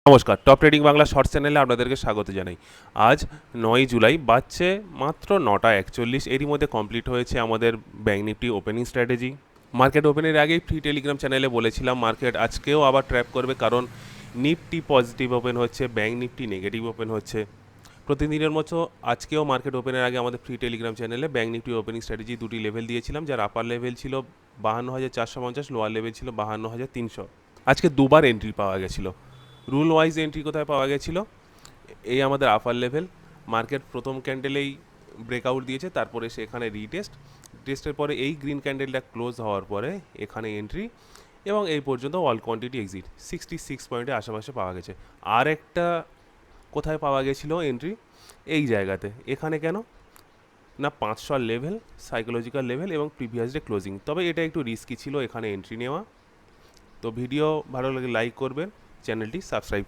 নমস্কার, top trading Bangla shorts চ্যানেলে আপনাদেরকে স্বাগত জানাই। আজ ৯ জুলাই বাজছে মাত্র ৯টা ৪১। এরই মধ্যে কমপ্লিট হয়েছে আমাদের bank Nifty opening strategy. Market ওপেনের আগেই ফ্রি টেলিগ্রাম চ্যানেলে বলেছিলাম মার্কেট আজকেও আবার ট্র্যাপ করবে, কারণ নিফটি পজিটিভ ওপেন হচ্ছে, ব্যাঙ্ক নিফটি নেগেটিভ ওপেন হচ্ছে। প্রতিদিনের মতো আজকেও মার্কেট ওপেনের আগে আমাদের ফ্রি টেলিগ্রাম চ্যানেলে ব্যাঙ্ক নিফটি ওপেনিং স্ট্র্যাটেজি দুটি লেভেল দিয়েছিলাম, যার আপার লেভেল ছিল ৫২,৪৫০, লোয়ার লেভেল ছিল ৫২,৩০০। আজকে দুবার এন্ট্রি পাওয়া গেছিলো। রুল ওয়াইজ এন্ট্রি কোথায় পাওয়া গেছিলো? এই আমাদের আপার লেভেল। মার্কেট প্রথম ক্যান্ডেলেই ব্রেকআউট দিয়েছে, তারপরে সেখানে টেস্টের পরে এই গ্রিন ক্যান্ডেলটা ক্লোজ হওয়ার পরে এখানে এন্ট্রি, এবং এই পর্যন্ত অল কোয়ান্টিটি এক্সিট 66 পয়েন্টের আশেপাশে পাওয়া গেছে। আর একটা কোথায় পাওয়া গেছিলো এন্ট্রি? এই জায়গাতে। এখানে কেন না, 500 লেভেল, সাইকোলজিক্যাল লেভেল এবং প্রিভিয়াস ডে ক্লোজিং। তবে এটা একটু রিস্কি ছিল এখানে এন্ট্রি নেওয়া। তো ভিডিও ভালো লাগে লাইক করবেন, চ্যানেলটি সাবস্ক্রাইব করবেন।